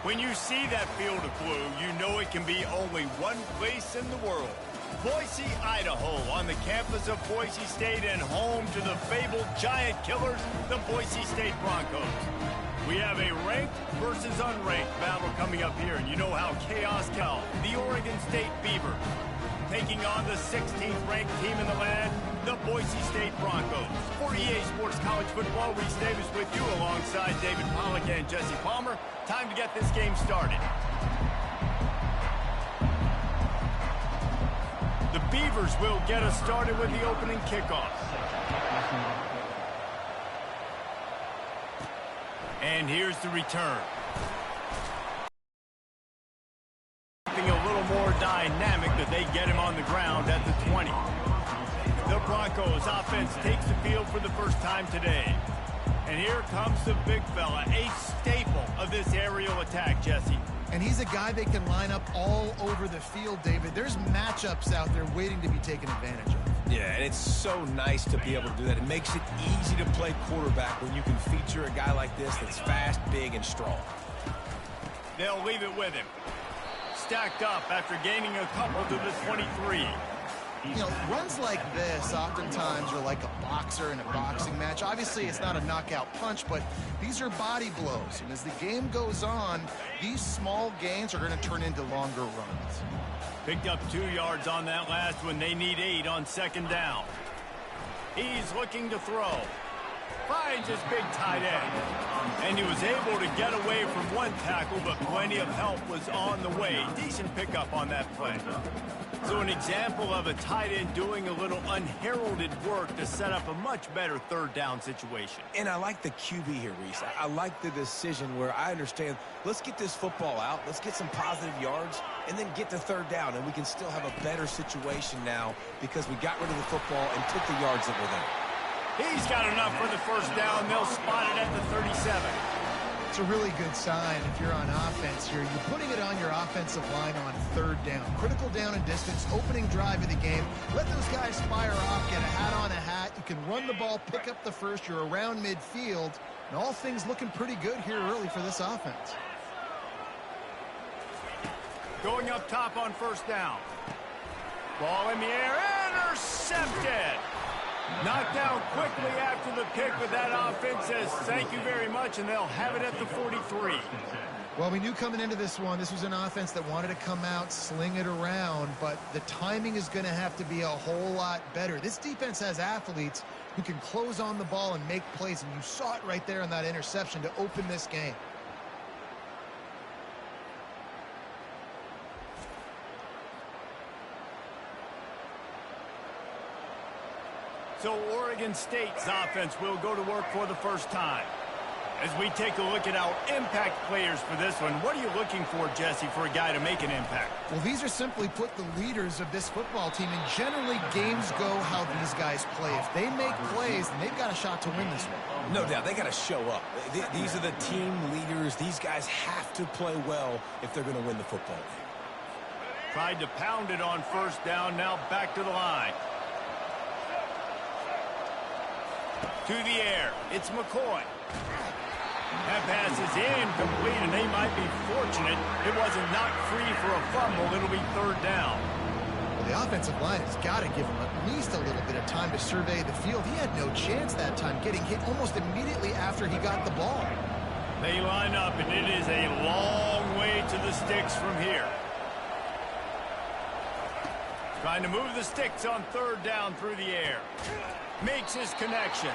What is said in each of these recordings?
When you see that field of blue, you know it can be only one place in the world. Boise, Idaho, on the campus of Boise State and home to the fabled giant killers, the Boise State Broncos. We have a ranked versus unranked battle coming up here, and you know how chaos can. The Oregon State Beavers taking on the 16th ranked team in the land, the Boise State Broncos. For EA Sports College Football, Reese Davis with you alongside David Pollack and Jesse Palmer. Time to get this game started. The Beavers will get us started with the opening kickoff. And here's the return. Something a little more dynamic that they get him on the ground at the 20. The Broncos offense takes the field for the first time today. And here comes the big fella, a staple of this aerial attack, Jesse. And he's a guy they can line up all over the field, David. There's matchups out there waiting to be taken advantage of. Yeah, and it's so nice to be able to do that. It makes it easy to play quarterback when you can feature a guy like this that's fast, big, and strong. They'll leave it with him. Stacked up after gaining a couple to the 23. You know, runs like this oftentimes are like a boxer in a boxing match. Obviously, it's not a knockout punch, but these are body blows. And as the game goes on, these small gains are going to turn into longer runs. Picked up 2 yards on that last one. They need 8 on second down. He's looking to throw. Finds his big tight end. And he was able to get away from one tackle, but plenty of help was on the way. Decent pickup on that play. So an example of a tight end doing a little unheralded work to set up a much better third down situation. And I like the QB here, Reese. I like the decision where I understand, let's get this football out, let's get some positive yards, and then get to third down, and we can still have a better situation now because we got rid of the football and took the yards that were there. He's got enough for the first down. They'll spot it at the 37. It's a really good sign if you're on offense here. You're putting it on your offensive line on third down. Critical down and distance, opening drive of the game. Let those guys fire off, get a hat on a hat. You can run the ball, pick up the first. You're around midfield. And all things looking pretty good here early for this offense. Going up top on first down. Ball in the air, intercepted. Knocked down quickly after the pick, but that offense says thank you very much, and they'll have it at the 43. Well, we knew coming into this one, this was an offense that wanted to come out, sling it around, but the timing is going to have to be a whole lot better. This defense has athletes who can close on the ball and make plays, and you saw it right there on that interception to open this game. So Oregon State's offense will go to work for the first time. As we take a look at our impact players for this one, what are you looking for, Jesse, for a guy to make an impact? Well, these are simply put the leaders of this football team, and generally games go how these guys play. If they make plays, then they've got a shot to win this one. No doubt, they got to show up. These are the team leaders. These guys have to play well if they're going to win the football game. Tried to pound it on first down, now back to the line. To the air, it's McCoy. That pass is incomplete, and they might be fortunate it wasn't knocked free for a fumble. It'll be third down. Well, the offensive line has got to give him at least a little bit of time to survey the field. He had no chance that time, getting hit almost immediately after he got the ball. They line up, and it is a long way to the sticks from here. Trying to move the sticks on third down through the air. Makes his connection.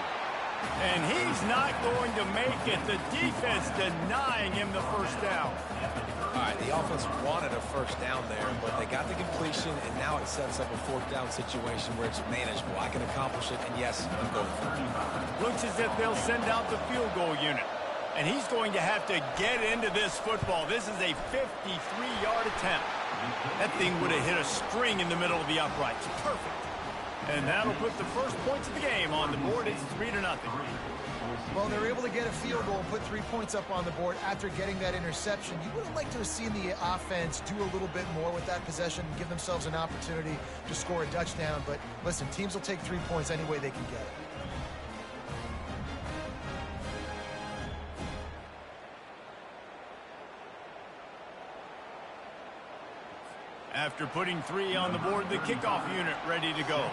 And he's not going to make it. The defense denying him the first down. All right, the offense wanted a first down there, but they got the completion, and now it sets up a fourth down situation where it's manageable. I can accomplish it, and yes, I'm going for it. Looks as if they'll send out the field goal unit. And he's going to have to get into this football. This is a 53-yard attempt. That thing would have hit a string in the middle of the uprights. Perfect. And that'll put the first points of the game on the board. It's 3-0. Well, they're able to get a field goal and put 3 points up on the board after getting that interception. You would have liked to have seen the offense do a little bit more with that possession and give themselves an opportunity to score a touchdown. But listen, teams will take 3 points any way they can get it. After putting 3 on the board, the kickoff unit ready to go.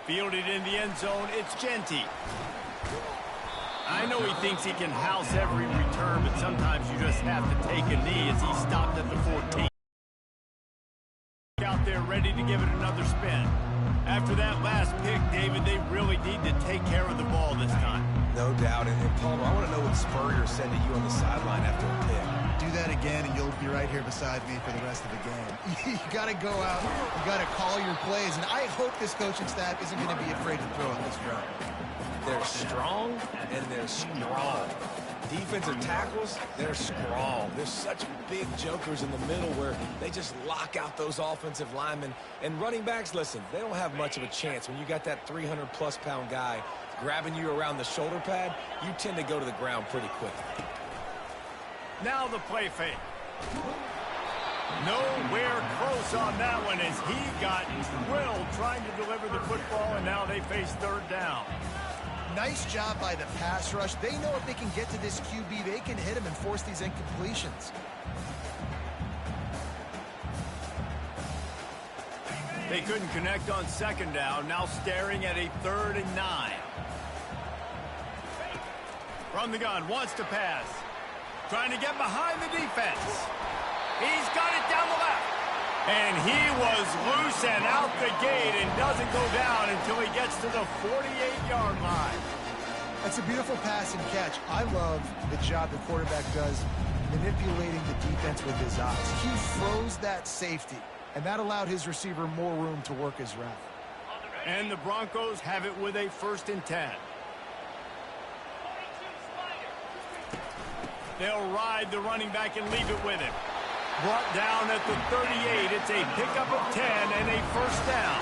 Fielded in the end zone, it's Genty. I know he thinks he can house every return, but sometimes you just have to take a knee as he stopped at the 14. Out there ready to give it another spin. After that last pick, David, they really need to take care of the ball this time. No doubt. And Palmer, I want to know what Spurrier said to you on the sideline after a pick. Do that again, and you'll be right here beside me for the rest of the game. You got to go out. You got to call your plays. And I hope this coaching staff isn't going to be afraid to throw on this drive. They're strong, and they're strong. Defensive tackles, they're strong. There's such big jokers in the middle where they just lock out those offensive linemen. And running backs, listen, they don't have much of a chance. When you got that 300-plus pound guy grabbing you around the shoulder pad, you tend to go to the ground pretty quickly. Now the play fake. Nowhere close on that one as he got drilled trying to deliver the football, and now they face third down. Nice job by the pass rush. They know if they can get to this QB, they can hit him and force these incompletions. They couldn't connect on second down, now staring at a 3rd and 9. From the gun, wants to pass. Trying to get behind the defense. He's got it down the left. And he was loose and out the gate and doesn't go down until he gets to the 48-yard line. That's a beautiful pass and catch. I love the job the quarterback does manipulating the defense with his eyes. He froze that safety, and that allowed his receiver more room to work his route. And the Broncos have it with a 1st and 10. They'll ride the running back and leave it with him. Brought down at the 38. It's a pickup of 10 and a 1st down.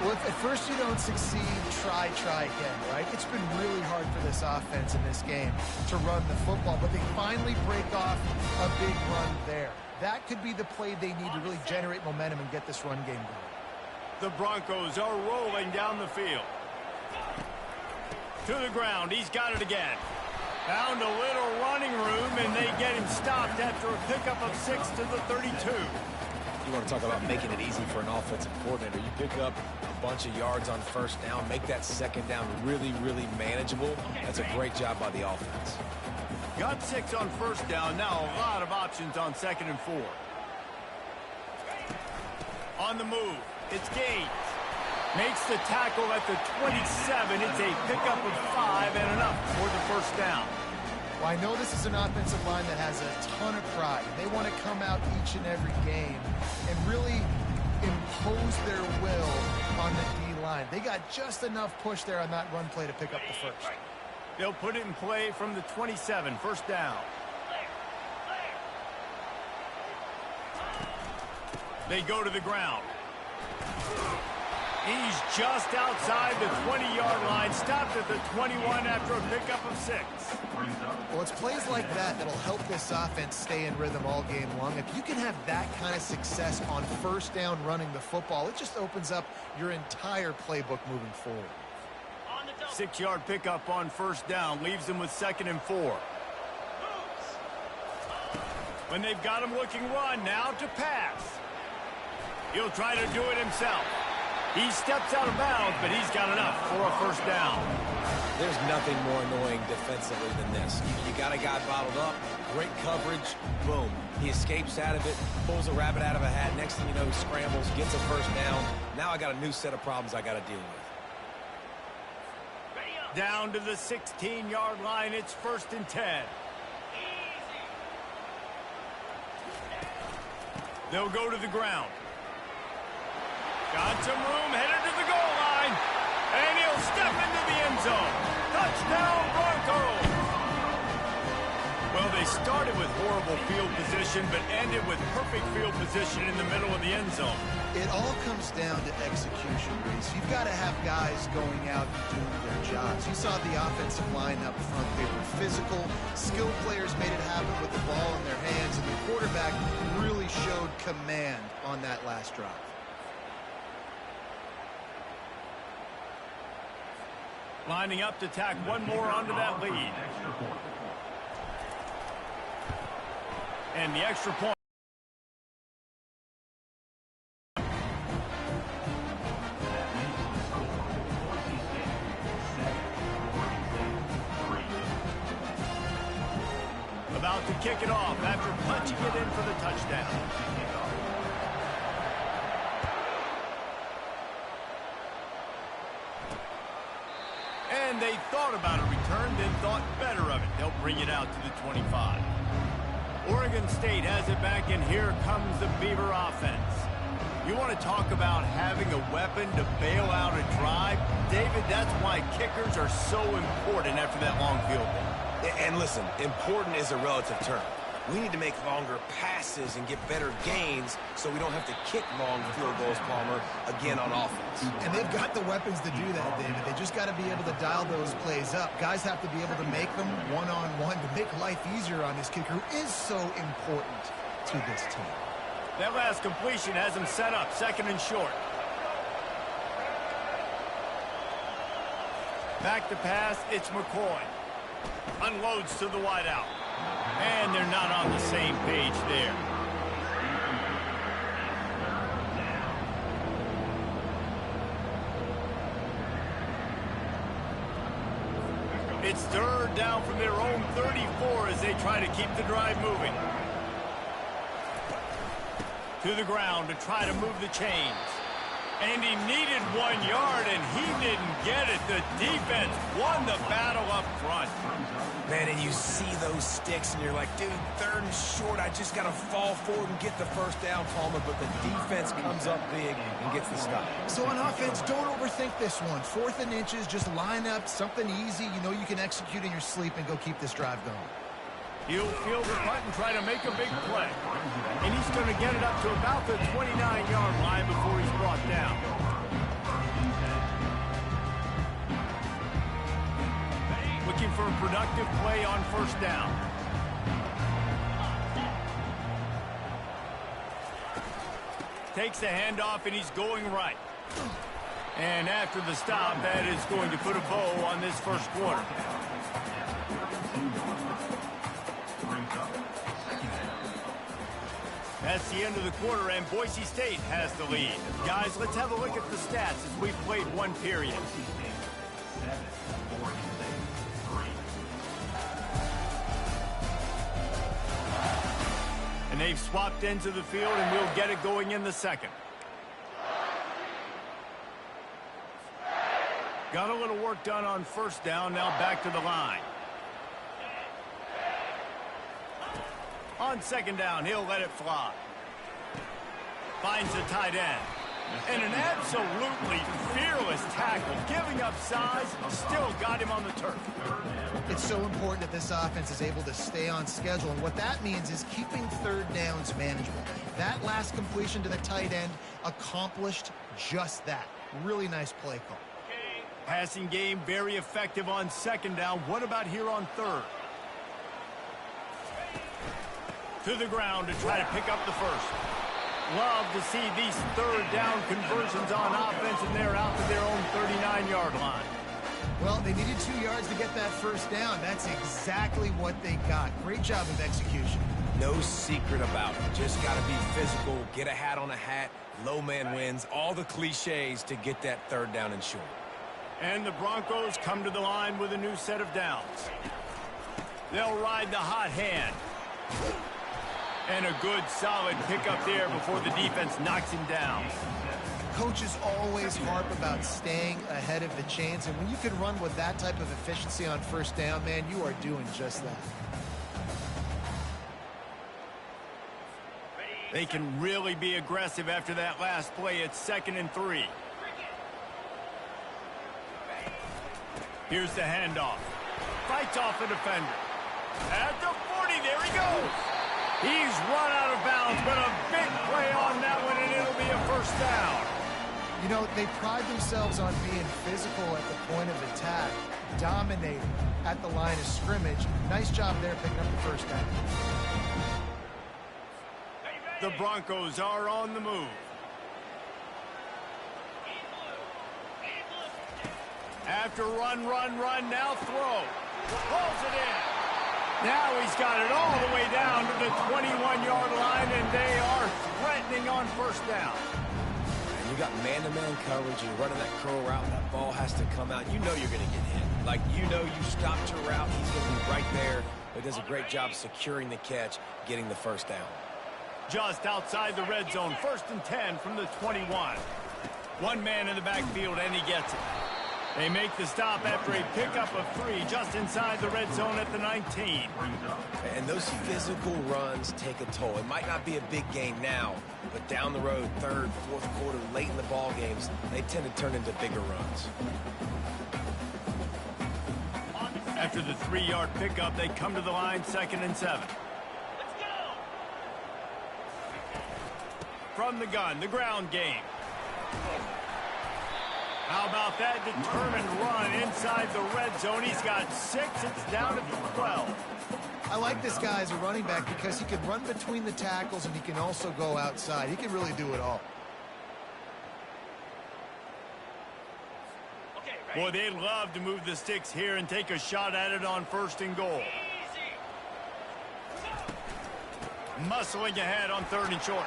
Well, if at first you don't succeed, try again, right? It's been really hard for this offense in this game to run the football, but they finally break off a big run there. That could be the play they need to really generate momentum and get this run game going. The Broncos are rolling down the field. To the ground. He's got it again. Found a little running room, and they get him stopped after a pickup of 6 to the 32. You want to talk about making it easy for an offensive coordinator. You pick up a bunch of yards on 1st down, make that 2nd down really, really manageable. That's a great job by the offense. Got 6 on 1st down. Now a lot of options on 2nd and 4. On the move, it's Gaines. Makes the tackle at the 27. It's a pickup of 5 and enough for the 1st down. Well, I know this is an offensive line that has a ton of pride. They want to come out each and every game and really impose their will on the D-line. They got just enough push there on that run play to pick up the 1st. They'll put it in play from the 27, 1st down. They go to the ground. He's just outside the 20-yard line, stopped at the 21 after a pickup of 6. Well, it's plays like that that'll help this offense stay in rhythm all game long. If you can have that kind of success on 1st down running the football, it just opens up your entire playbook moving forward. 6-yard pickup on 1st down, leaves them with 2nd and 4. When they've got him looking run, now to pass. He'll try to do it himself. He steps out of bounds, but he's got enough for a 1st down. There's nothing more annoying defensively than this. You got a guy bottled up, great coverage, boom. He escapes out of it, pulls a rabbit out of a hat. Next thing you know, he scrambles, gets a 1st down. Now I got a new set of problems I got to deal with. Down to the 16-yard line, it's 1st and 10. They'll go to the ground. Got some room, headed to the goal line. And he'll step into the end zone. Touchdown, Broncos! Well, they started with horrible field position, but ended with perfect field position in the middle of the end zone. It all comes down to execution, Reese. You've got to have guys going out and doing their jobs. You saw the offensive line up front. They were physical. Skilled players made it happen with the ball in their hands, and the quarterback really showed command on that last drive. Lining up to tack one more onto that lead. And the extra point. About to kick it off after punching it in for the touchdown. And they thought about a return, then thought better of it. They'll bring it out to the 25. Oregon State has it back, and here comes the Beaver offense. You want to talk about having a weapon to bail out a drive? David, that's why kickers are so important after that long field goal. And listen, important is a relative term. We need to make longer passes and get better gains so we don't have to kick long field goals, Palmer, again on offense. And they've got the weapons to do that, David. They just got to be able to dial those plays up. Guys have to be able to make them one-on-one to make life easier on this kicker, who is so important to this team. That last completion has him set up, second and short. Back to pass, it's McCoy. Unloads to the wideout. And they're not on the same page there. It's third down from their own 34 as they try to keep the drive moving. To the ground to try to move the chains. And he needed 1 yard, and he didn't get it. The defense won the battle up front. Man, and you see those sticks, and you're like, dude, third and short. I just got to fall forward and get the first down, Palmer. But the defense comes up big and gets the stop. So on offense, don't overthink this one. 4th and inches, just line up something easy. You know you can execute in your sleep and go keep this drive going. He'll field the punt and try to make a big play. And he's going to get it up to about the 29-yard line before he's brought down. Looking for a productive play on first down. Takes the handoff, and he's going right. And after the stop, that is going to put a bow on this first quarter. That's the end of the quarter, and Boise State has the lead. Guys, let's have a look at the stats as we've played one period. And they've swapped into the field, and we'll get it going in the second. Got a little work done on first down, now back to the line. On second down, he'll let it fly. Finds the tight end. And an absolutely fearless tackle. Giving up size, still got him on the turf. It's so important that this offense is able to stay on schedule. And what that means is keeping third downs manageable. That last completion to the tight end accomplished just that. Really nice play call. Passing game very effective on second down. What about here on third? To the ground to try to pick up the first. Love to see these third down conversions on offense, and they're out to their own 39-yard line. Well, they needed 2 yards to get that first down. That's exactly what they got. Great job of execution. No secret about it. Just got to be physical, get a hat on a hat, low man wins, all the cliches to get that third down and short. And the Broncos come to the line with a new set of downs. They'll ride the hot hand. And a good, solid pickup there before the defense knocks him down. Coaches always harp about staying ahead of the chains, and when you can run with that type of efficiency on first down, man, you are doing just that. They can really be aggressive after that last play. It's 2nd and 3. Here's the handoff. Fights off the defender. At the 40, there he goes. He's run out of bounds, but a big play on that one, and it'll be a first down. You know, they pride themselves on being physical at the point of attack, dominating at the line of scrimmage. Nice job there picking up the first down. The Broncos are on the move. After run, now throw. Pulls it in. Now he's got it all the way down to the 21-yard line, and they are threatening on first down. And you got man-to-man coverage. You're running that curl route. That ball has to come out. You know you're going to get hit. Like, you know you stopped your route. He's going to be right there. But does a great job securing the catch, getting the first down. Just outside the red zone, 1st and 10 from the 21. One man in the backfield, and he gets it. They make the stop after a pickup of 3 just inside the red zone at the 19. And those physical runs take a toll. It might not be a big gain now, but down the road, 3rd, 4th quarter, late in the ball games, they tend to turn into bigger runs. After the 3-yard pickup, they come to the line, 2nd and 7. Let's go! From the gun, the ground game. How about that determined run inside the red zone? He's got 6. It's down to 12. I like this guy as a running back because he can run between the tackles and he can also go outside. He can really do it all. Boy, they'd love to move the sticks here and take a shot at it on 1st and goal. Muscling ahead on 3rd and short.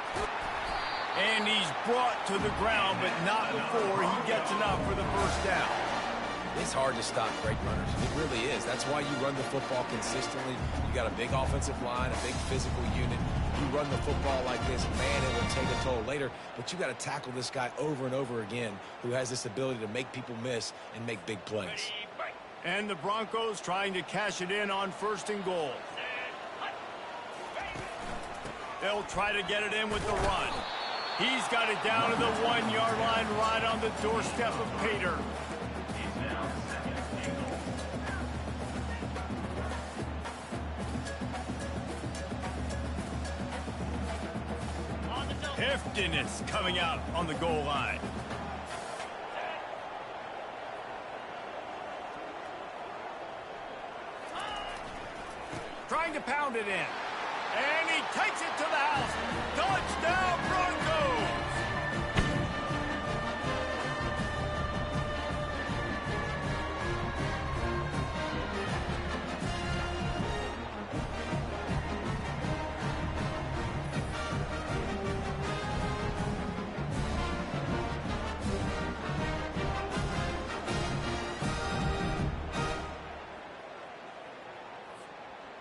And he's brought to the ground, but not before he gets enough for the first down. It's hard to stop great runners. It really is. That's why you run the football consistently. You got a big offensive line, a big physical unit. You run the football like this, man, it will take a toll later. But you got to tackle this guy over and over again who has this ability to make people miss and make big plays. And the Broncos trying to cash it in on 1st and goal. They'll try to get it in with the run. He's got it down to the 1-yard line right on the doorstep of Pater. Hefton is coming out on the goal line. Trying to pound it in. And he takes it to the house. Touchdown, Broncos!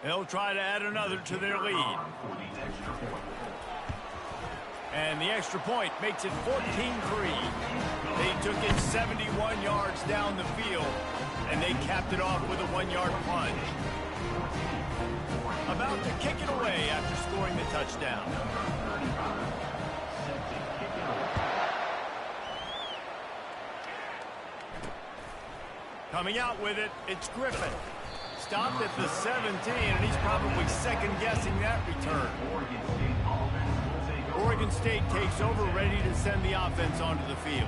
They'll try to add another to their lead. And the extra point makes it 14-3. They took it 71 yards down the field, and they capped it off with a 1-yard plunge. About to kick it away after scoring the touchdown. Coming out with it, it's Griffin. Stopped at the 17, and he's probably second-guessing that return. Oregon State takes over, ready to send the offense onto the field.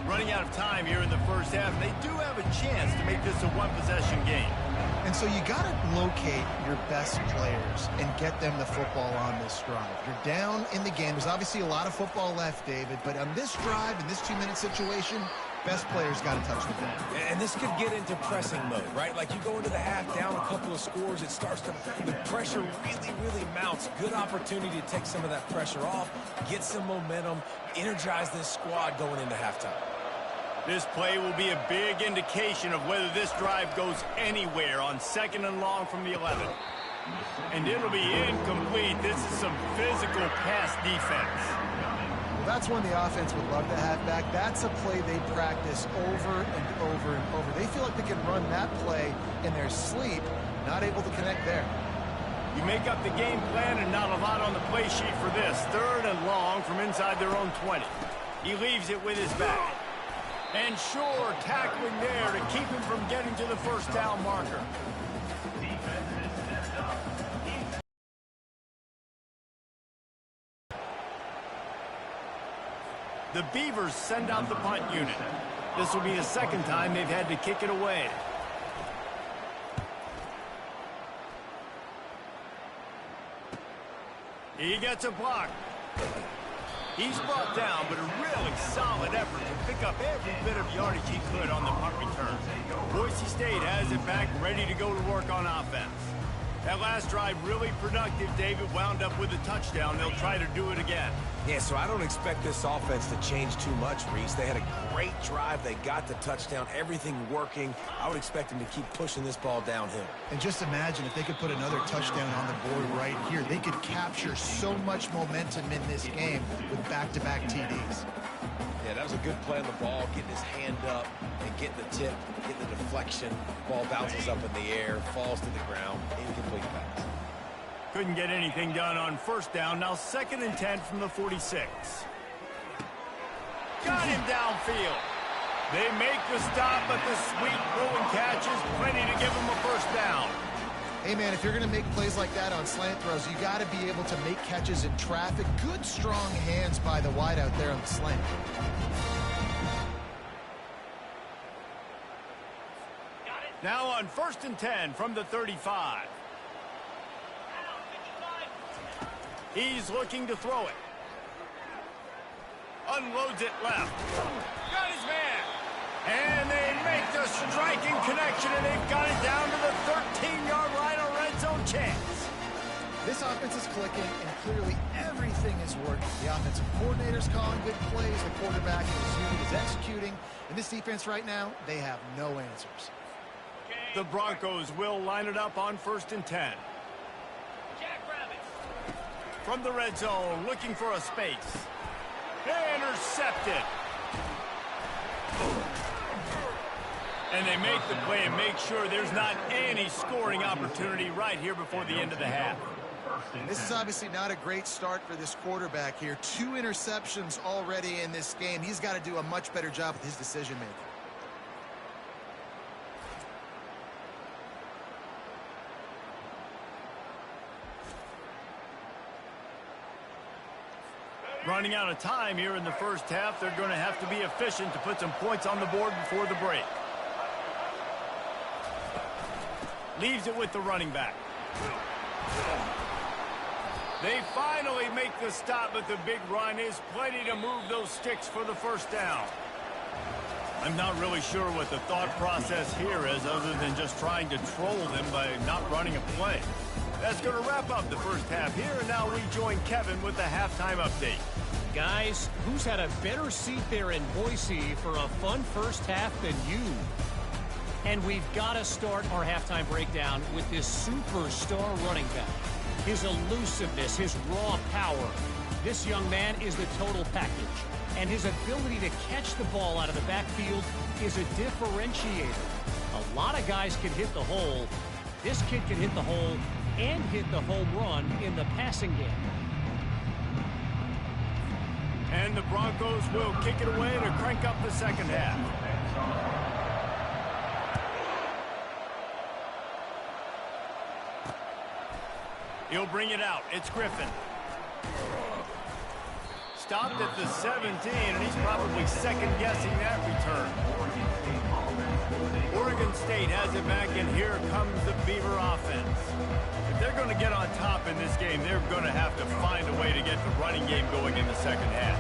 Running out of time here in the first half, they do have a chance to make this a one-possession game. And so you got to locate your best players and get them the football on this drive. You're down in the game. There's obviously a lot of football left, David, but on this drive, in this 2-minute situation, best players got to touch the ball. And this could get into pressing mode, right? Like you go into the half down a couple of scores, it starts to, the pressure really mounts. Good opportunity to take some of that pressure off, get some momentum, energize this squad going into halftime. This play will be a big indication of whether this drive goes anywhere on 2nd and long from the 11. And it'll be incomplete. This is some physical pass defense. Well, that's one the offense would love to have back. That's a play they practice over and over and over. They feel like they can run that play in their sleep, not able to connect there. You make up the game plan and not a lot on the play sheet for this. 3rd and long from inside their own 20. He leaves it with his back. And sure, tackling there to keep him from getting to the first down marker. The Beavers send out the punt unit. This will be the 2nd time they've had to kick it away. He gets a block. He's brought down, but a really solid effort to pick up every bit of yardage he could on the punt return. Boise State has it back, ready to go to work on offense. That last drive really productive, David. Wound up with a touchdown. They'll try to do it again. Yeah, so I don't expect this offense to change too much, Reese. They had a great drive. They got the touchdown. Everything working. I would expect them to keep pushing this ball downhill. And just imagine if they could put another touchdown on the board right here. They could capture so much momentum in this game with back-to-back TDs. Yeah, that was a good play on the ball, getting his hand up and getting the tip, getting the deflection. Ball bounces up in the air, falls to the ground, incomplete pass. Couldn't get anything done on first down. Now 2nd and 10 from the 46. Got him downfield. They make the stop, but the sweet throwing catch is plenty to give them a first down. Hey, man, if you're going to make plays like that on slant throws, you got to be able to make catches in traffic. Good, strong hands by the wide out there on the slant. Now on 1st and 10 from the 35. He's looking to throw it. Unloads it left. Got his man. And they make the striking connection, and they've got it down to the 13-yard line, a red zone chance. This offense is clicking, and clearly everything is working. The offensive coordinator's calling good plays. The quarterback in his unit is executing. And this defense right now, they have no answers. The Broncos will line it up on 1st and 10. From the red zone, looking for a space. Intercepted. And they make the play and make sure there's not any scoring opportunity right here before the end of the half. This is obviously not a great start for this quarterback here. 2 interceptions already in this game. He's got to do a much better job with his decision-making. Running out of time here in the first half. They're going to have to be efficient to put some points on the board before the break. Leaves it with the running back. They finally make the stop, but the big run is plenty to move those sticks for the first down. I'm not really sure what the thought process here is other than just trying to troll them by not running a play. That's going to wrap up the first half here, and now we join Kevin with the halftime update. Guys, who's had a better seat there in Boise for a fun first half than you? And we've got to start our halftime breakdown with this superstar running back. His elusiveness, his raw power. This young man is the total package. And his ability to catch the ball out of the backfield is a differentiator. A lot of guys can hit the hole. This kid can hit the hole and hit the home run in the passing game. And the Broncos will kick it away to crank up the second half. He'll bring it out. It's Griffin. Stopped at the 17, and he's probably second-guessing that return. Oregon State has it back, and here comes the Beaver offense. If they're going to get on top in this game, they're going to have to find a way to get the running game going in the second half.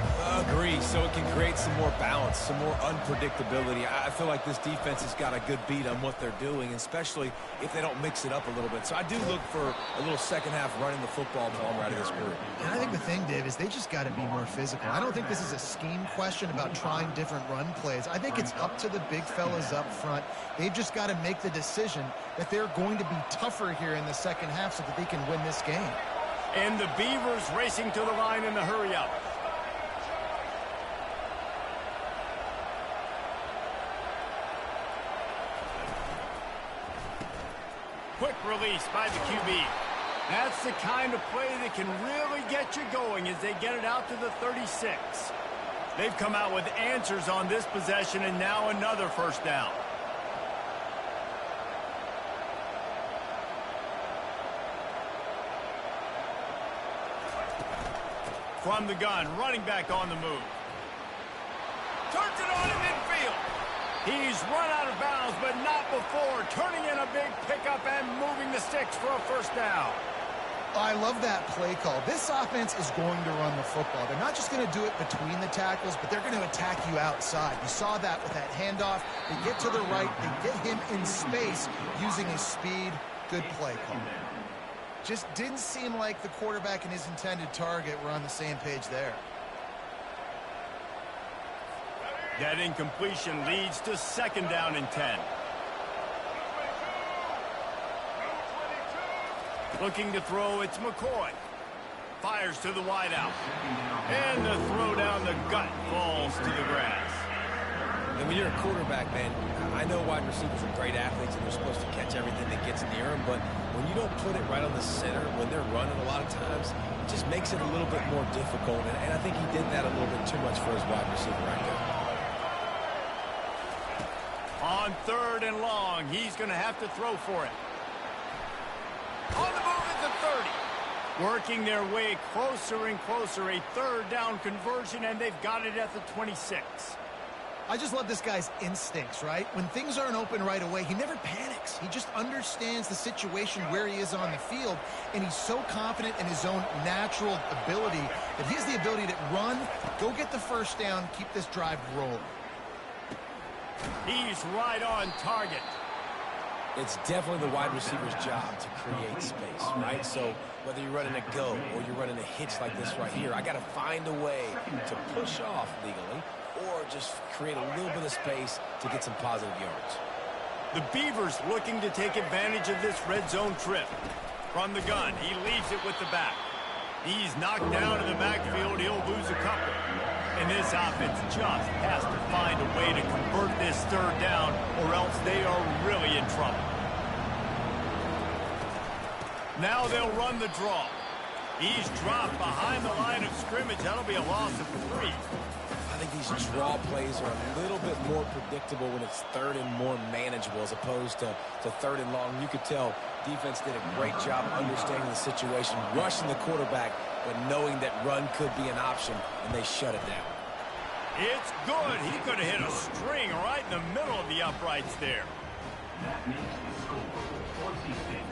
Agree, so it can create some more balance, some more unpredictability. I feel like this defense has got a good beat on what they're doing, especially if they don't mix it up a little bit. So I do look for a little second half running the football ball right of this group. And I think the thing, Dave, is they just got to be more physical. I don't think this is a scheme question about trying different run plays. I think it's up to the big fellas up front. They've just got to make the decision that they're going to be tougher here in the second half so that they can win this game. And the Beavers racing to the line in the hurry-up. Quick release by the QB. That's the kind of play that can really get you going as they get it out to the 36. They've come out with answers on this possession, and now another first down. From the gun, running back on the move. Turns it on in midfield. He's run out of bounds, but not before. Turning in a big pickup and moving the sticks for a first down. I love that play call. This offense is going to run the football. They're not just going to do it between the tackles, but they're going to attack you outside. You saw that with that handoff. They get to the right. They get him in space using his speed. Good play call. Just didn't seem like the quarterback and his intended target were on the same page there. That incompletion leads to 2nd down and 10. Looking to throw, it's McCoy. Fires to the wideout. And the throw down the gut falls to the grass. And when you're a quarterback, man, I know wide receivers are great athletes and they're supposed to catch everything that gets near them, but when you don't put it right on the center, when they're running a lot of times, it just makes it a little bit more difficult. And I think he did that a little bit too much for his wide receiver right there. On 3rd and long, he's going to have to throw for it. On the move at the 30. Working their way closer and closer. A 3rd down conversion, and they've got it at the 26. I just love this guy's instincts, right? When things aren't open right away, he never panics. He just understands the situation where he is on the field, and he's so confident in his own natural ability that he has the ability to run, go get the 1st down, keep this drive rolling. He's right on target. It's definitely the wide receiver's job to create space, right? So whether you're running a go or you're running a hitch like this right here, I got to find a way to push off legally or just create a little bit of space to get some positive yards. The Beavers looking to take advantage of this red zone trip. From the gun, he leaves it with the back. He's knocked down in the backfield. He'll lose a couple. And this offense just has to find a way to convert this 3rd down, or else they are really in trouble. Now they'll run the draw. He's dropped behind the line of scrimmage. That'll be a loss of 3. I think these draw plays are a little bit more predictable when it's 3rd and more manageable as opposed to 3rd and long. You could tell defense did a great job understanding the situation, rushing the quarterback, but knowing that run could be an option, and they shut it down. It's good. He could have hit a string right in the middle of the uprights there. That makes the score Boise State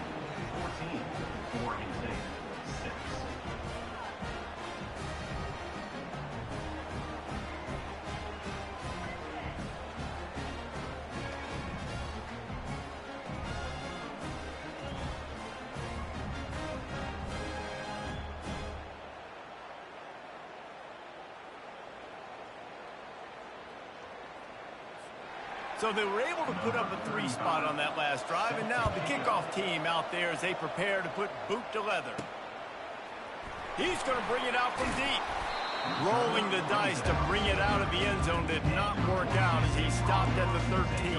14, Oregon State 6. So they were able to put up a 3 spot on that last drive, and now the kickoff team out there as they prepare to put boot to leather. He's going to bring it out from deep. Rolling the dice to bring it out of the end zone did not work out as he stopped at the 13.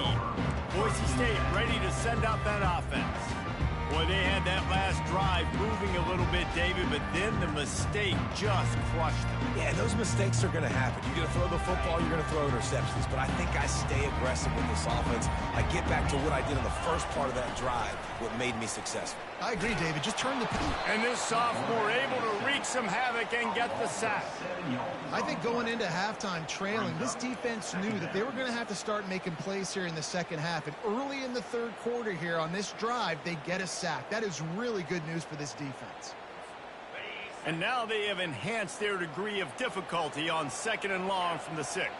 Boise State ready to send out that offense. Boy, they had that last drive moving a little bit, David, but then the mistake just crushed them. Yeah, those mistakes are going to happen. You're going to throw the football, you're going to throw interceptions. But I think I stay aggressive with this offense. I get back to what I did in the first part of that drive, what made me successful. I agree, David. Just turn the page. And this sophomore able to wreak some havoc and get the sack. I think going into halftime trailing, this defense knew that they were going to have to start making plays here in the 2nd half. And early in the 3rd quarter here on this drive, they get a sack. That is really good news for this defense. And now they have enhanced their degree of difficulty on 2nd and long from the 6.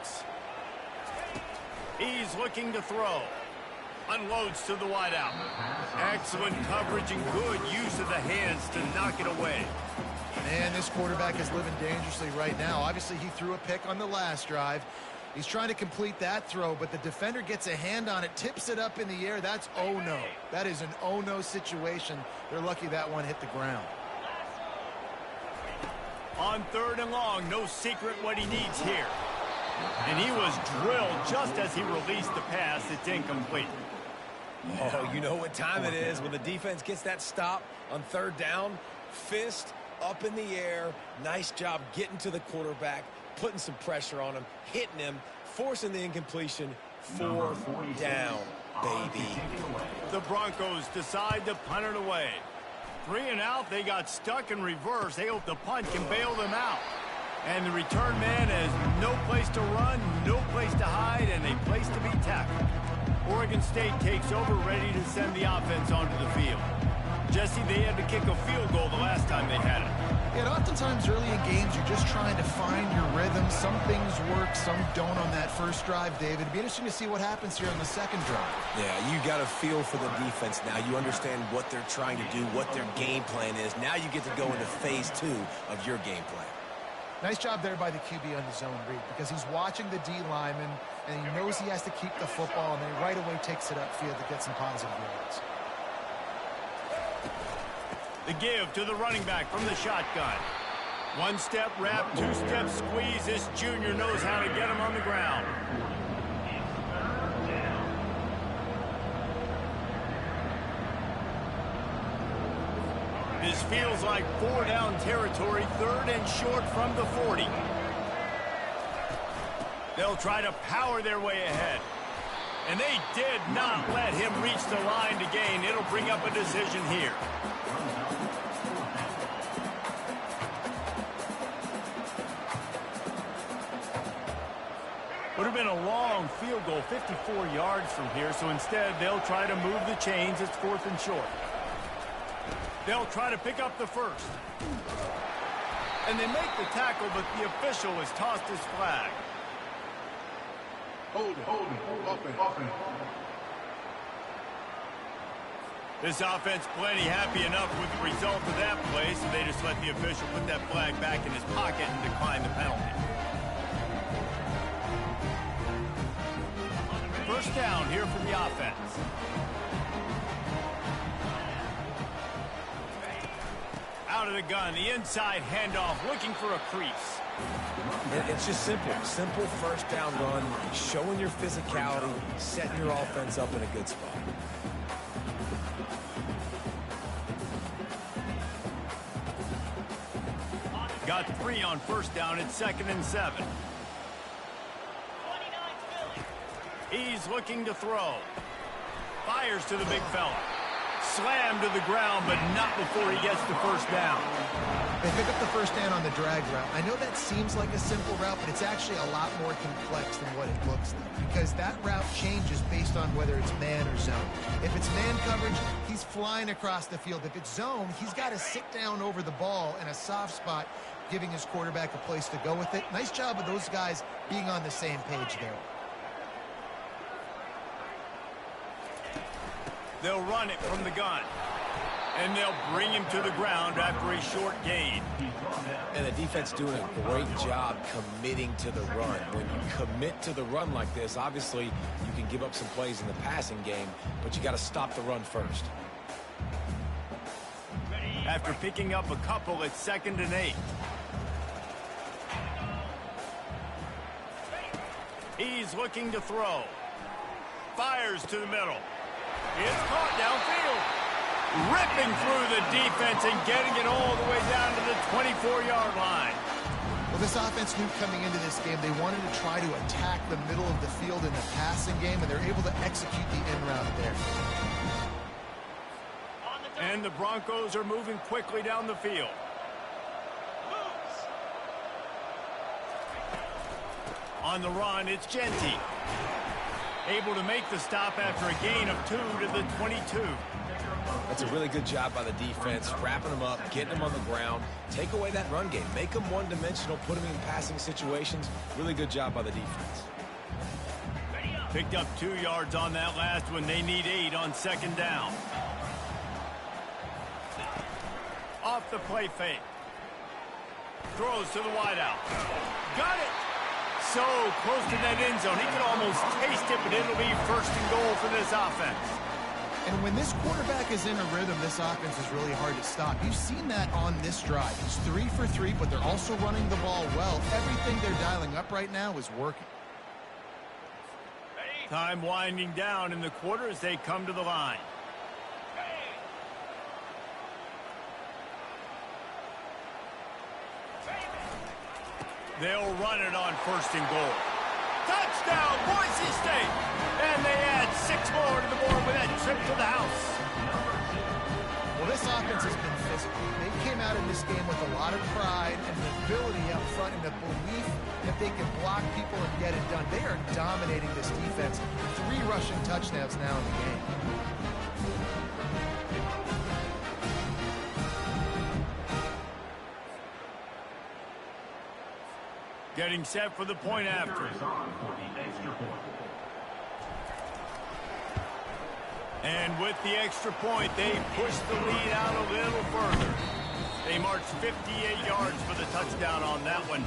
He's looking to throw. Unloads to the wideout. Excellent coverage and good use of the hands to knock it away. Man, this quarterback is living dangerously right now. Obviously, he threw a pick on the last drive. He's trying to complete that throw, but the defender gets a hand on it, tips it up in the air. That's oh-no. That is an oh-no situation. They're lucky that one hit the ground. On 3rd and long, no secret what he needs here. And he was drilled just as he released the pass. It's incomplete. Oh, you know what time it is when the defense gets that stop on 3rd down. Fist up in the air. Nice job getting to the quarterback, putting some pressure on him, hitting him, forcing the incompletion. 4th down, baby. The Broncos decide to punt it away. 3 and out, they got stuck in reverse. They hope the punt can bail them out. And the return man has no place to run, no place to hide, and a place to be tackled. Oregon State takes over, ready to send the offense onto the field. Jesse, they had to kick a field goal the last time they had it. Yeah, and oftentimes early in games, you're just trying to find your rhythm. Some things work, some don't on that first drive, David. It'd be interesting to see what happens here on the second drive. Yeah, you got a feel for the defense now. You understand what they're trying to do, what their game plan is. Now you get to go into phase 2 of your game plan. Nice job there by the QB on the zone read because he's watching the D lineman, and he knows he has to keep the football, and then he right away takes it upfield to get some positive yards. The give to the running back from the shotgun. One-step wrap, two-step squeeze. This junior knows how to get him on the ground. This feels like 4-down territory, 3rd and short from the 40. They'll try to power their way ahead. And they did not let him reach the line to gain. It'll bring up a decision here. Would have been a long field goal, 54 yards from here, so instead they'll try to move the chains. It's 4th and short. They'll try to pick up the first. And they make the tackle, but the official has tossed his flag. Hold it. This offense plenty happy enough with the result of that play, so they just let the official put that flag back in his pocket and decline the penalty. First down here for the offense. Out of the gun, the inside handoff, looking for a crease. It's just simple. Simple first down run, showing your physicality, setting your offense up in a good spot. Got 3 on first down. It's 2nd and 7. He's looking to throw. Fires to the big fella. Slammed to the ground, but not before he gets the first down. They pick up the first down on the drag route. I know that seems like a simple route, but it's actually a lot more complex than what it looks like because that route changes based on whether it's man or zone. If it's man coverage, he's flying across the field. If it's zone, he's got to sit down over the ball in a soft spot, giving his quarterback a place to go with it. Nice job of those guys being on the same page there. They'll run it from the gun. And they'll bring him to the ground after a short gain. And the defense doing a great job committing to the run. When you commit to the run like this, obviously you can give up some plays in the passing game, but you got to stop the run first. After picking up a couple, it's 2nd and 8. He's looking to throw. Fires to the middle. It's caught downfield. Ripping through the defense and getting it all the way down to the 24-yard line. Well, this offense knew coming into this game they wanted to try to attack the middle of the field in the passing game, and they're able to execute the in route there. And the Broncos are moving quickly down the field. On the run, it's Genty. Able to make the stop after a gain of 2 to the 22. That's a really good job by the defense, wrapping them up, getting them on the ground. Take away that run game. Make them one-dimensional, put them in passing situations. Really good job by the defense. Picked up 2 yards on that last one. They need 8 on 2nd down. Off the play fake. Throws to the wideout. Got it! So close to that end zone. He could almost taste it, but it'll be 1st and goal for this offense. And when this quarterback is in a rhythm, this offense is really hard to stop. You've seen that on this drive. He's 3 for 3, but they're also running the ball well. Everything they're dialing up right now is working. Time winding down in the quarter as they come to the line. They'll run it on 1st and goal. Touchdown, Boise State! And they add 6 more to the board with that trip to the house. Well, this offense has been physical. They came out in this game with a lot of pride and the ability up front and the belief that they can block people and get it done. They are dominating this defense. 3 rushing touchdowns now in the game. Getting set for the point after. And with the extra point, they push the lead out a little further. They marched 58 yards for the touchdown on that one.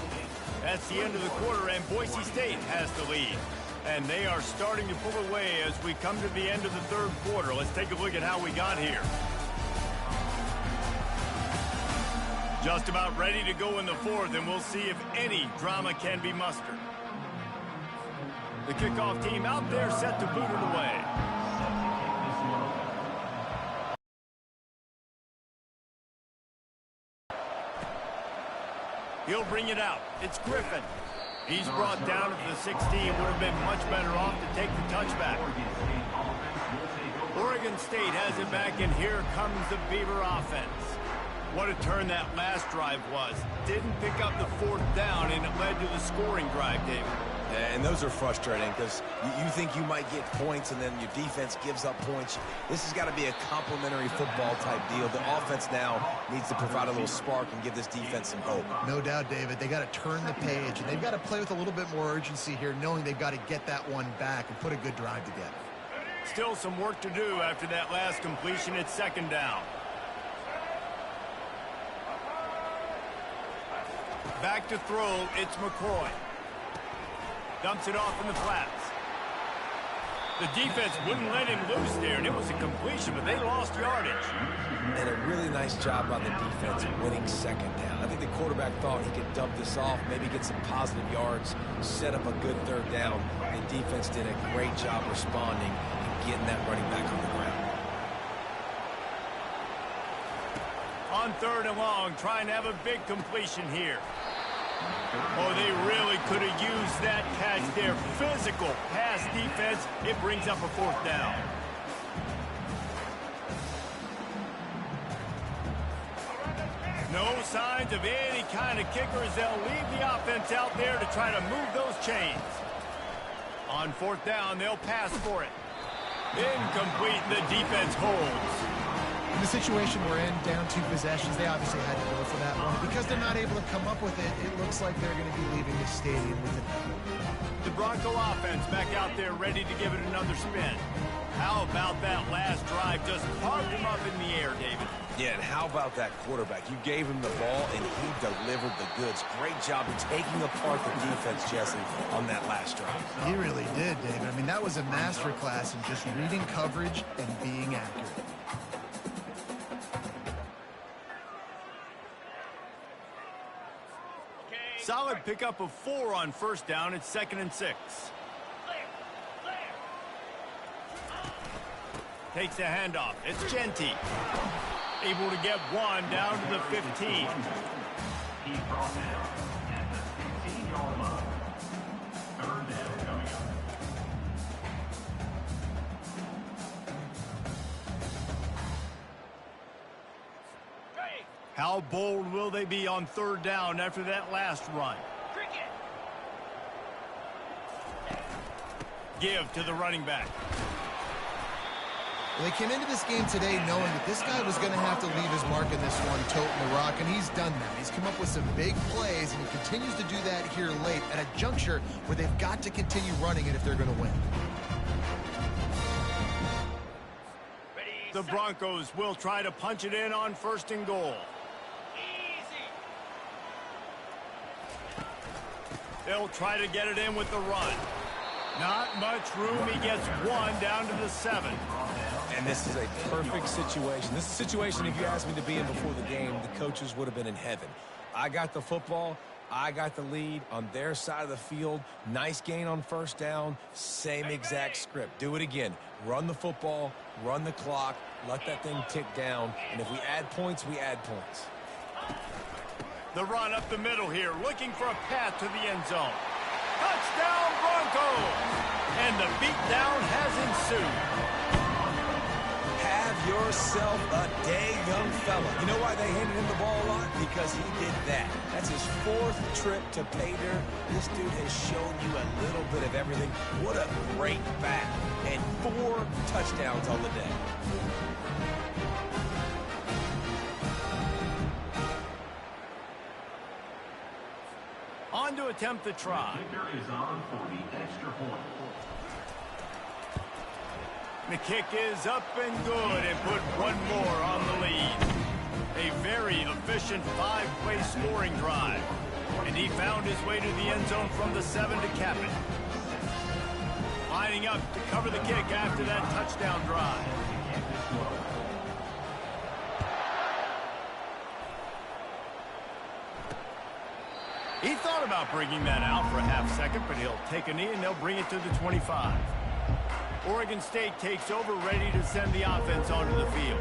That's the end of the quarter, and Boise State has the lead. And they are starting to pull away as we come to the end of the third quarter. Let's take a look at how we got here. Just about ready to go in the fourth, and we'll see if any drama can be mustered. The kickoff team out there set to boot it away. He'll bring it out. It's Griffin. He's brought down to the 16. Would have been much better off to take the touchback. Oregon State has it back, and here comes the Beaver offense. What a turn that last drive was. Didn't pick up the fourth down, and it led to the scoring drive, David. Yeah, and those are frustrating because you think you might get points and then your defense gives up points. This has got to be a complementary football type deal. The offense now needs to provide a little spark and give this defense some hope. No doubt, David. They got to turn the page, and they've got to play with a little bit more urgency here, knowing they've got to get that one back and put a good drive together. Still some work to do after that last completion. It's second down. Back to throw, it's McCoy. Dumps it off in the flats. The defense wouldn't let him loose there, and it was a completion, but they lost yardage. And a really nice job by the defense winning second down. I think the quarterback thought he could dump this off, maybe get some positive yards, set up a good third down. The defense did a great job responding and getting that running back on the ground. On third and long, trying to have a big completion here. Oh, they really could have used that catch there. Physical pass defense. It brings up a fourth down. No signs of any kind of kickers. They'll leave the offense out there to try to move those chains. On fourth down, they'll pass for it. Incomplete, and the defense holds. In the situation we're in, down 2 possessions, they obviously had to go for that one. Because they're not able to come up with it, it looks like they're going to be leaving the stadium with it. The Bronco offense back out there ready to give it another spin. How about that last drive? Just carved him up in the air, David. Yeah, and how about that quarterback? You gave him the ball, and he delivered the goods. Great job of taking apart the defense, Jesse, on that last drive. He really did, David. I mean, that was a masterclass in just reading coverage and being accurate. Solid pickup of 4 on first down. It's 2nd and 6. Takes a handoff. It's Genty. Able to get 1 down to the 15. He brought down at the 15-yard line. Third down coming up. How bold will they be on third down after that last run? Give to the running back. Well, they came into this game today knowing that this guy was going to have to leave his mark in this one, toting the rock, and he's done that. He's come up with some big plays, and he continues to do that here late at a juncture where they've got to continue running it if they're going to win. The Broncos will try to punch it in on 1st and goal. They'll try to get it in with the run. Not much room. He gets 1 down to the 7. And this is a perfect situation. This is a situation, if you asked me to be in before the game, the coaches would have been in heaven. I got the football. I got the lead on their side of the field. Nice gain on first down. Same exact script. Do it again. Run the football, run the clock, let that thing tick down. And if we add points, we add points. The run up the middle here, looking for a path to the end zone. Touchdown, Broncos! And the beatdown has ensued. Have yourself a day, young fella. You know why they handed him the ball a lot? Because he did that. That's his 4th trip to pay dirt. This dude has shown you a little bit of everything. What a great back. And 4 touchdowns on the day. On One to attempt the try. Kicker is on for the extra point. The kick is up and good and put one more on the lead. A very efficient 5-play scoring drive. And he found his way to the end zone from the 7 to cap it. Lining up to cover the kick after that touchdown drive. He thought about bringing that out for a half second, but he'll take a knee and they'll bring it to the 25. Oregon State takes over, ready to send the offense onto the field.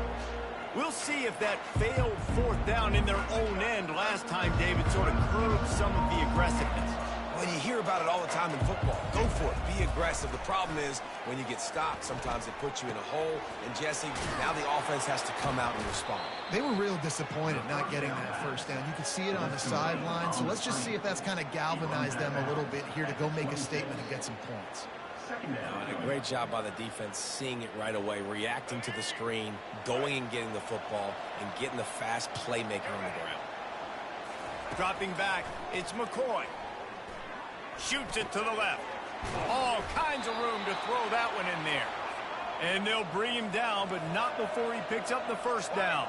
We'll see if that failed fourth down in their own end last time, David, sort of curbed some of the aggressiveness. Well, you hear about it all the time in football. Go for it. Be aggressive. The problem is when you get stopped, sometimes it puts you in a hole. And, Jesse, now the offense has to come out and respond. They were real disappointed not getting that first down. You could see it on the sideline. So let's just see if that's kind of galvanized them a little bit here to go make a statement and get some points. And a great job by the defense seeing it right away, reacting to the screen, going and getting the football, and getting the fast playmaker on the ground. Dropping back, it's McCoy. Shoots it to the left. All kinds of room to throw that one in there. And they'll bring him down, but not before he picks up the first down.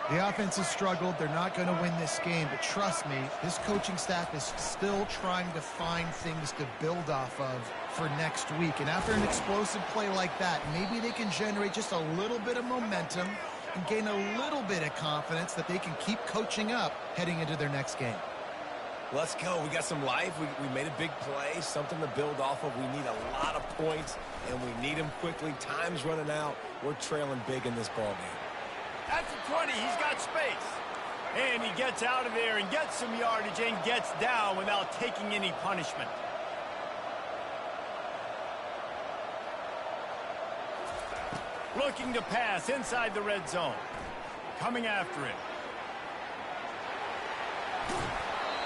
The offense has struggled. They're not going to win this game, but trust me, this coaching staff is still trying to find things to build off of for next week. And after an explosive play like that, maybe they can generate just a little bit of momentum and gain a little bit of confidence that they can keep coaching up heading into their next game. Let's go. We got some life. We made a big play, something to build off of. We need a lot of points, and we need them quickly. Time's running out. We're trailing big in this ball game. At the 20, he's got space. And he gets out of there and gets some yardage and gets down without taking any punishment. Looking to pass inside the red zone. Coming after it.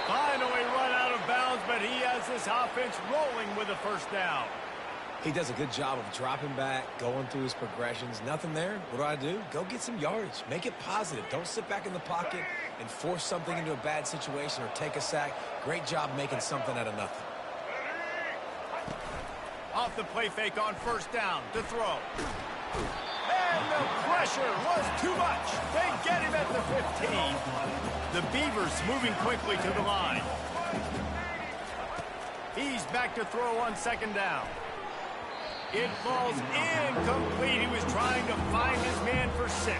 Finally run out of bounds, but he has this offense rolling with a first down. He does a good job of dropping back, going through his progressions. Nothing there. What do? Go get some yardage. Make it positive. Don't sit back in the pocket and force something into a bad situation or take a sack. Great job making something out of nothing. Off the play fake on first down to throw. And the pressure was too much. They get him at the 15. The Beavers moving quickly to the line. He's back to throw on second down. It falls incomplete. He was trying to find his man for 6.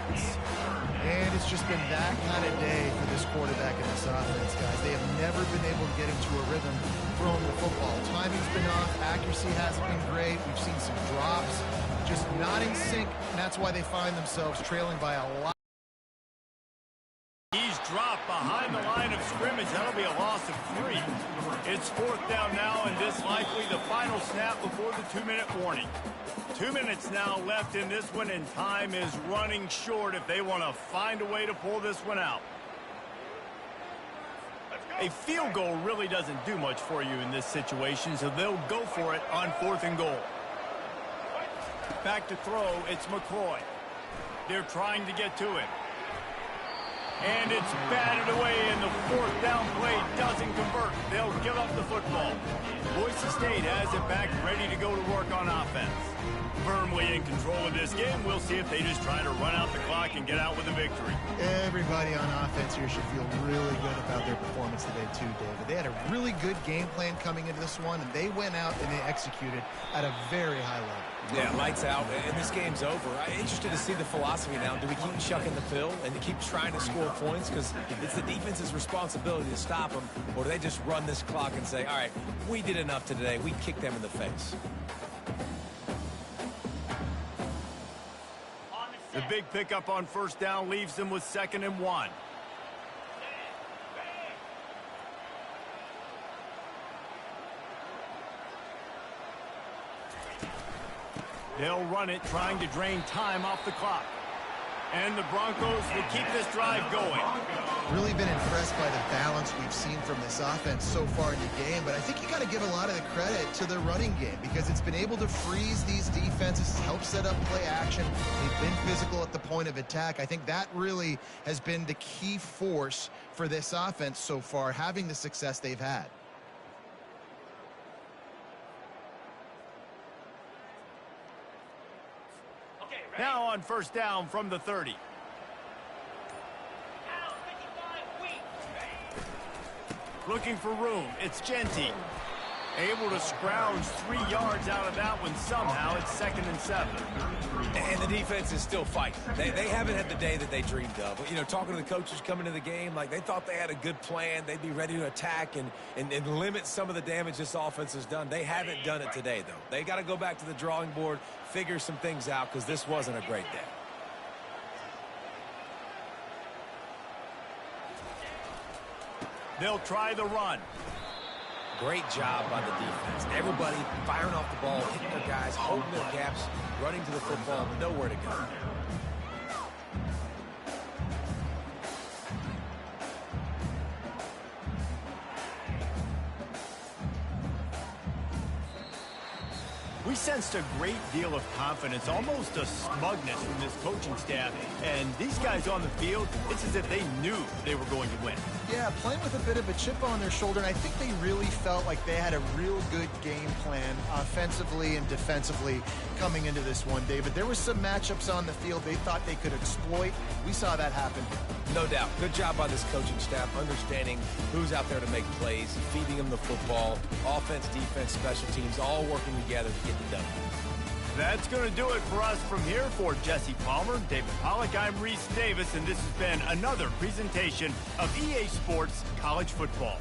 And it's just been that kind of day for this quarterback and this offense, guys. They have never been able to get into a rhythm throwing the football. Timing's been off. Accuracy hasn't been great. We've seen some drops. Just not in sync, and that's why they find themselves trailing by a lot. He's dropped behind the line of scrimmage. That'll be a loss of 3. It's fourth down now, and this likely the final snap before the 2-minute warning. 2 minutes now left in this one, and time is running short if they want to find a way to pull this one out. A field goal really doesn't do much for you in this situation, so they'll go for it on 4th and goal. Back to throw, it's McCoy. They're trying to get to it. And it's batted away, and the 4th down play doesn't convert. They'll give up the football. Boise State has it back, ready to go to work on offense. Firmly in control of this game. We'll see if they just try to run out the clock and get out with a victory. Everybody on offense here should feel really good about their performance today too, David. They had a really good game plan coming into this one, and they went out and they executed at a very high level. Yeah, lights out, and this game's over. I'm interested to see the philosophy now. Do we keep chucking the pill and keep trying to score points? Because it's the defense's responsibility to stop them, or do they just run this clock and say, all right, we did enough today. We kicked them in the face. The big pickup on first down leaves them with 2nd and 1. They'll run it, trying to drain time off the clock. And the Broncos will keep this drive going. Really been impressed by the balance we've seen from this offense so far in the game, but I think you got to give a lot of the credit to the running game because it's been able to freeze these defenses, help set up play action. They've been physical at the point of attack. I think that really has been the key force for this offense so far, having the success they've had. Now on first down from the 30. Looking for room. It's Genty. Able to scrounge 3 yards out of that one somehow. It's 2nd and 7. And the defense is still fighting. They haven't had the day that they dreamed of. You know, talking to the coaches coming to the game, like they thought they had a good plan. They'd be ready to attack and limit some of the damage this offense has done. They haven't done it today, though. They got to go back to the drawing board, figure some things out, because this wasn't a great day. They'll try the run. Great job by the defense. Everybody firing off the ball, hitting their guys, holding their gaps, running to the football, nowhere to go. We sensed a great deal of confidence, almost a smugness from this coaching staff. And these guys on the field, it's as if they knew they were going to win. Yeah, playing with a bit of a chip on their shoulder, and I think they really felt like they had a real good game plan offensively and defensively coming into this one, David. There were some matchups on the field they thought they could exploit. We saw that happen. No doubt. Good job by this coaching staff, understanding who's out there to make plays, feeding them the football, offense, defense, special teams, all working together to get the W. That's going to do it for us from here. For Jesse Palmer, David Pollack, I'm Reese Davis, and this has been another presentation of EA Sports College Football.